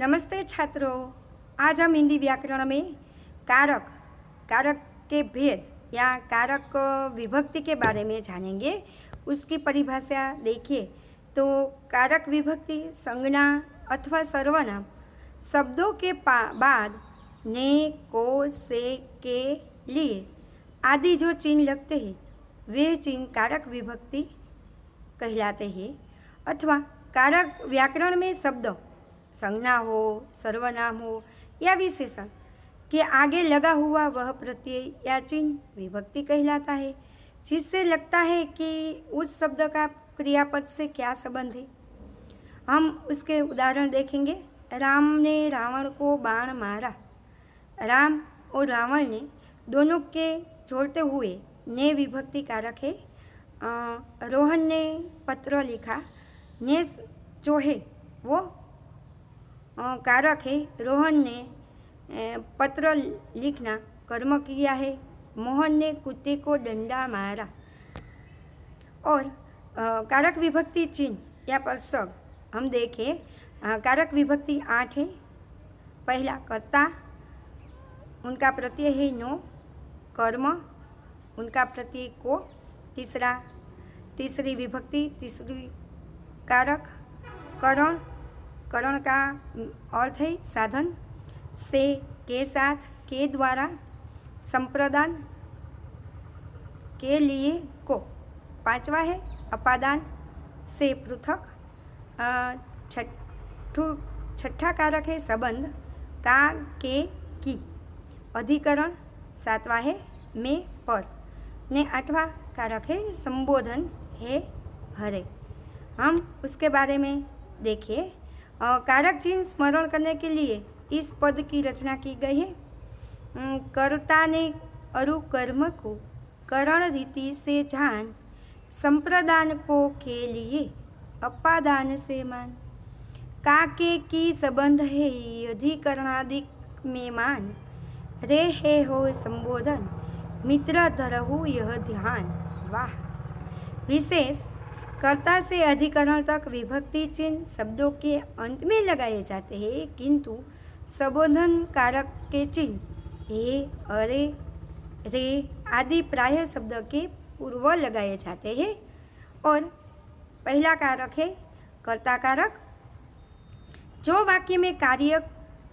नमस्ते छात्रों। आज हम हिंदी व्याकरण में कारक कारक के भेद या कारक विभक्ति के बारे में जानेंगे। उसकी परिभाषा देखिए तो कारक विभक्ति संज्ञा अथवा सर्वनाम शब्दों के बाद ने, को, से, के लिए आदि जो चिन्ह लगते हैं वे चिन्ह कारक विभक्ति कहलाते हैं। अथवा कारक व्याकरण में शब्द संज्ञा हो, सर्वनाम हो या विशेषण के आगे लगा हुआ वह प्रत्यय या चिन्ह विभक्ति कहलाता है, जिससे लगता है कि उस शब्द का क्रियापद से क्या संबंध है। हम उसके उदाहरण देखेंगे। राम ने रावण को बाण मारा। राम और रावण ने दोनों के जोड़ते हुए ने विभक्ति कारक है। रोहन ने पत्र लिखा। ने जो है वो कारक है। रोहन ने पत्र लिखना कर्म किया है। मोहन ने कुत्ते को डंडा मारा। और कारक विभक्ति चिन्ह या प्रसंग हम देखें। कारक विभक्ति 8 है। पहला कर्ता, उनका प्रत्यय है नो। कर्म, उनका प्रत्यय को। तीसरी विभक्ति, तीसरी कारक करण, करण का अर्थ है साधन। से, के साथ, के द्वारा। संप्रदान, के लिए, को। पांचवा है अपादान, से पृथक। छठा कारक है संबंध, का, के, की। अधिकरण, सातवां है में, पर। ने आठवां कारक है संबोधन, है, हरे। हम उसके बारे में देखिए। कारक चिन्ह स्मरण करने के लिए इस पद की रचना की गई है। कर्ता ने अरु कर्म को करण रीति से जान, संप्रदान को के लिए अपादान से मान। का के की संबंध है अधिकरणादिक में मान, रे है हो संबोधन मित्र धरहु यह ध्यान। वाह। विशेष कर्ता से अधिकरण तक विभक्ति चिन्ह शब्दों के अंत में लगाए जाते हैं, किंतु संबोधन कारक के चिन्ह हे, अरे, रे आदि प्राय शब्द के पूर्व लगाए जाते हैं। और पहला कारक है कर्ता कारक। जो वाक्य में कार्य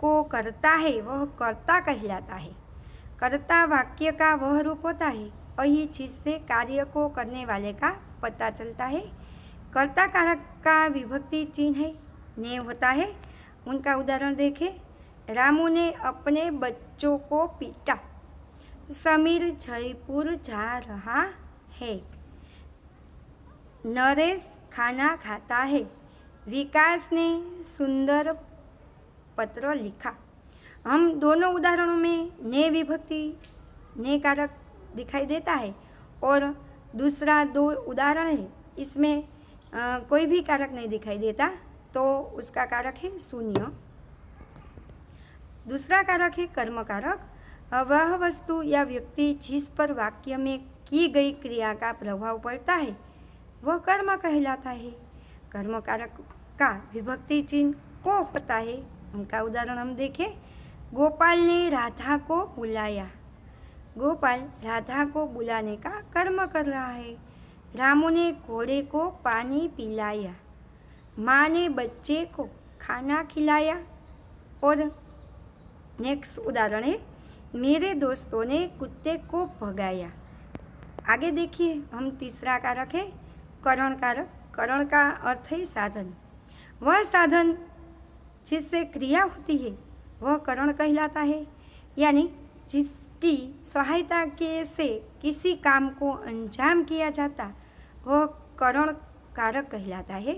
को करता है वह कर्ता कहलाता है। कर्ता वाक्य का वह रूप होता है वही जिससे कार्य को करने वाले का पता चलता है। कर्ता कारक का विभक्ति चिन्ह है ने होता है। उनका उदाहरण देखें। रामू ने अपने बच्चों को पीटा। समीर जयपुर जा रहा है। नरेश खाना खाता है। विकास ने सुंदर पत्र लिखा। हम दोनों उदाहरणों में ने विभक्ति ने कारक दिखाई देता है और दूसरा दो उदाहरण है इसमें कोई भी कारक नहीं दिखाई देता, तो उसका कारक है शून्य। दूसरा कारक है कर्म कारक। वह वस्तु या व्यक्ति जिस पर वाक्य में की गई क्रिया का प्रभाव पड़ता है वह कर्म कहलाता है। कर्म कारक का विभक्ति चिन्ह को होता है। उनका उदाहरण हम देखें। गोपाल ने राधा को बुलाया। गोपाल राधा को बुलाने का कर्म कर रहा है। रामू ने घोड़े को पानी पिलाया। माँ ने बच्चे को खाना खिलाया। और नेक्स्ट उदाहरण है मेरे दोस्तों ने कुत्ते को भगाया। आगे देखिए। हम तीसरा कारक है करण कारक। करण का अर्थ है साधन। वह साधन जिससे क्रिया होती है वह करण कहलाता है, यानी जिसकी सहायता के से किसी काम को अंजाम किया जाता वह करण कारक कहलाता है।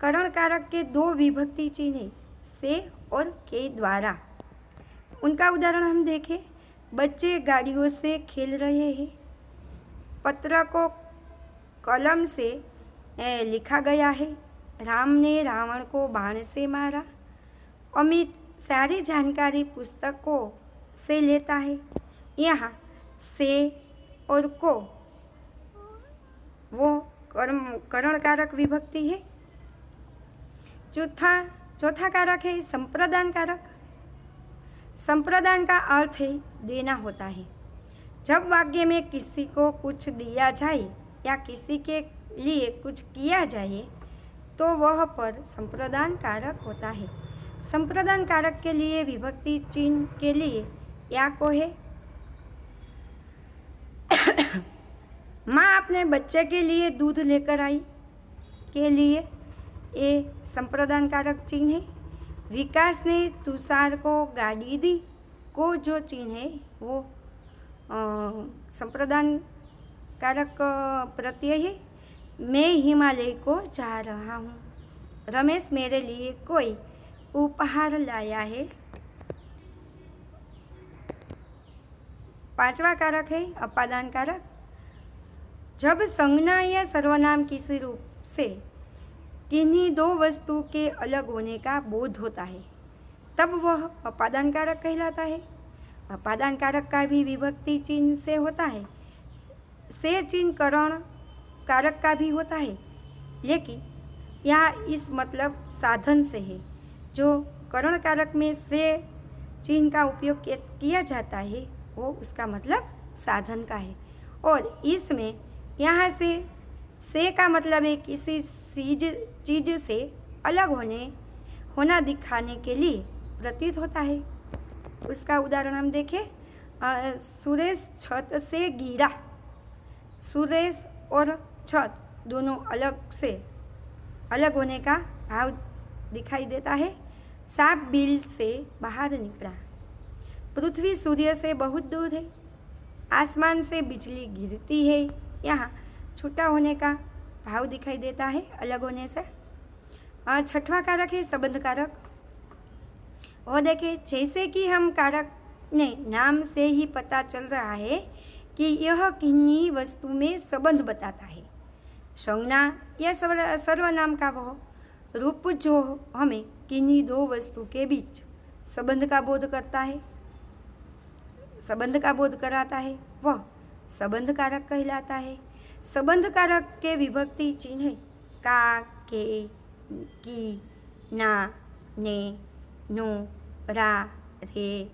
करण कारक के दो विभक्ति चिन्ह है से और के द्वारा। उनका उदाहरण हम देखें। बच्चे गाड़ियों से खेल रहे हैं। पत्र को कलम से लिखा गया है। राम ने रावण को बाण से मारा। अमित सारी जानकारी पुस्तकों से लेता है। यहाँ से और को वो करण कारक विभक्ति है। चौथा चौथा कारक है संप्रदान कारक। संप्रदान का अर्थ है देना होता है। जब वाक्य में किसी को कुछ दिया जाए या किसी के लिए कुछ किया जाए तो वह पर संप्रदान कारक होता है। संप्रदान कारक के लिए विभक्ति चिन्ह के लिए या को है। माँ अपने बच्चे के लिए दूध लेकर आई के लिए ये संप्रदान कारक चिन्ह है। विकास ने तुषार को गाड़ी दी को जो चिन्ह है वो संप्रदान कारक प्रत्यय है। मैं हिमालय को जा रहा हूँ। रमेश मेरे लिए कोई उपहार लाया है। पांचवा कारक है अपादान कारक। जब संज्ञा या सर्वनाम किसी रूप से किन्हीं दो वस्तु के अलग होने का बोध होता है तब वह अपादान कारक कहलाता है। अपादान कारक का भी विभक्ति चिन्ह से होता है। से चिन्ह करण कारक का भी होता है, लेकिन यहाँ इस मतलब साधन से है। जो करण कारक में से चिन्ह का उपयोग किया जाता है वो उसका मतलब साधन का है। और इसमें यहाँ से का मतलब है किसी चीज से अलग होना दिखाने के लिए प्रतीत होता है। उसका उदाहरण हम देखें। सुरेश छत से गिरा। सुरेश और छत दोनों अलग होने का भाव दिखाई देता है। सांप बिल से बाहर निकला। पृथ्वी सूर्य से बहुत दूर है। आसमान से बिजली गिरती है। यहाँ छूटा होने का भाव दिखाई देता है अलग होने से। छठवां कारक है संबंध कारक। और देखें, जैसे कि हम कारक ने नाम से ही पता चल रहा है कि यह किन्हीं वस्तु में संबंध बताता है। संज्ञा या सर्वनाम का वह रूप जो हमें किन्हीं दो वस्तु के बीच संबंध का बोध कराता है वह संबंध कारक कहलाता है। संबंध कारक के विभक्ति चिन्ह है का, के, की, ना, ने, नो, रा, रे,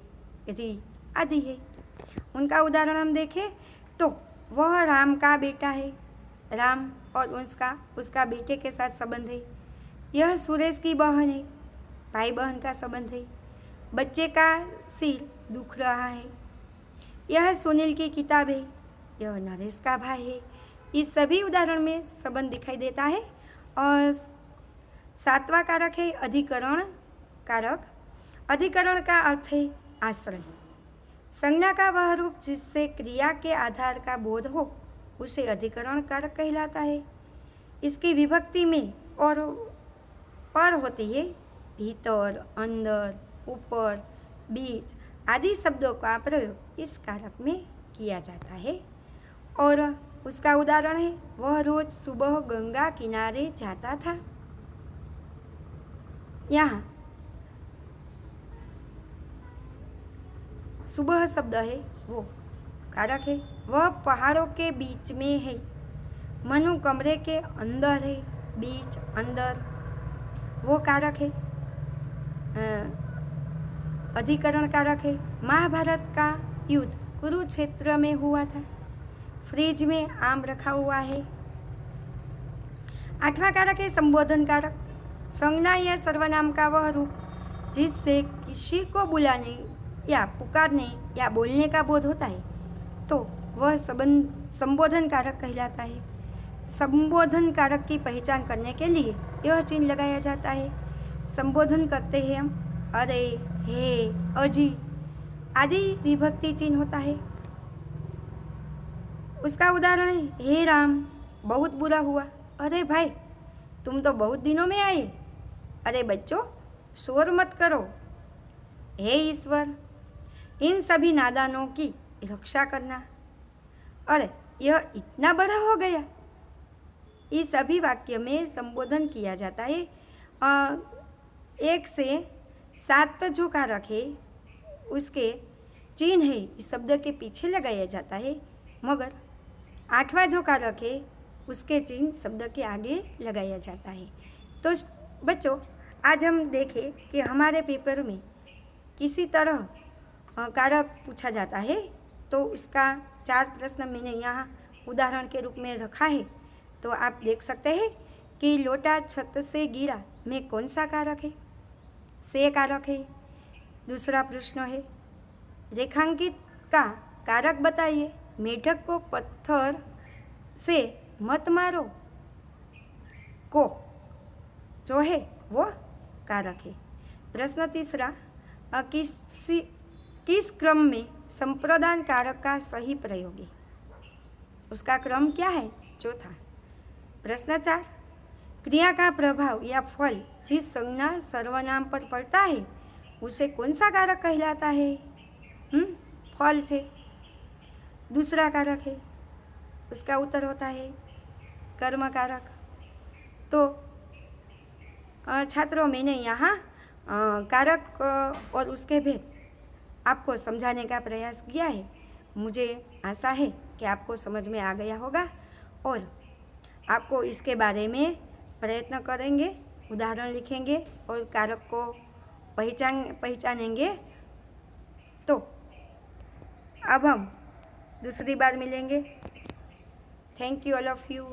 री आदि है। उनका उदाहरण हम देखें तो वह राम का बेटा है। राम और उसका बेटे के साथ संबंध है। यह सुरेश की बहन है। भाई बहन का संबंध है। बच्चे का सिर दुख रहा है। यह सुनील की किताब है। यह नरेश का भाई है। इस सभी उदाहरण में संबंध दिखाई देता है। और सातवां कारक है अधिकरण कारक। अधिकरण का अर्थ है आश्रय। संज्ञा का वह रूप जिससे क्रिया के आधार का बोध हो उसे अधिकरण कारक कहलाता है। इसकी विभक्ति में और पर होती है। भीतर, अंदर, ऊपर, बीच आदि शब्दों का प्रयोग इस कारक में किया जाता है। और उसका उदाहरण है वह रोज सुबह गंगा किनारे जाता था। यहाँ सुबह शब्द है वो कारक है। वह पहाड़ों के बीच में है। मनु कमरे के अंदर है। बीच, अंदर वो कारक है। अधिकरण कारक है। महाभारत का युद्ध कुरुक्षेत्र में हुआ था। फ्रिज में आम रखा हुआ है। आठवां कारक है संबोधन कारक। संज्ञा या सर्वनाम का वह रूप जिससे किसी को बुलाने या पुकारने या बोलने का बोध होता है तो वह संबोधन कारक कहलाता है। संबोधन कारक की पहचान करने के लिए यह चिन्ह लगाया जाता है। संबोधन करते हैं हम अरे, हे, अजी आदि विभक्ति चिन्ह होता है। उसका उदाहरण है हे राम बहुत बुरा हुआ। अरे भाई तुम तो बहुत दिनों में आए। अरे बच्चों शोर मत करो। हे ईश्वर इन सभी नादानों की रक्षा करना। अरे यह इतना बड़ा हो गया। इस सभी वाक्य में संबोधन किया जाता है। 1 से 7 जो कारक है उसके चिन्ह है इस शब्द के पीछे लगाया जाता है, मगर 8वां जो कारक है उसके चिन्ह शब्द के आगे लगाया जाता है। तो बच्चों आज हम देखें कि हमारे पेपर में किसी तरह कारक पूछा जाता है, तो उसका 4 प्रश्न मैंने यहाँ उदाहरण के रूप में रखा है। तो आप देख सकते हैं कि लोटा छत से गिरा में कौन सा कारक है? से कारक है। दूसरा प्रश्न है, रेखांकित का कारक बताइए। मेढक को पत्थर से मत मारो को जो है वो कारक है। प्रश्न तीसरा, किस क्रम में संप्रदान कारक का सही प्रयोग है? उसका क्रम क्या है? चौथा। प्रश्न 4, क्रिया का प्रभाव या फल जिस संज्ञा सर्वनाम पर पड़ता है उसे कौन सा कारक कहलाता है? फल है। दूसरा कारक है, उसका उत्तर होता है कर्म कारक। तो छात्रों, मैंने यहाँ कारक और उसके भेद आपको समझाने का प्रयास किया है। मुझे आशा है कि आपको समझ में आ गया होगा और आपको इसके बारे में प्रयत्न करेंगे, उदाहरण लिखेंगे और कारक को पहचानेंगे। तो अब हम दूसरी बार मिलेंगे। Thank you all of you.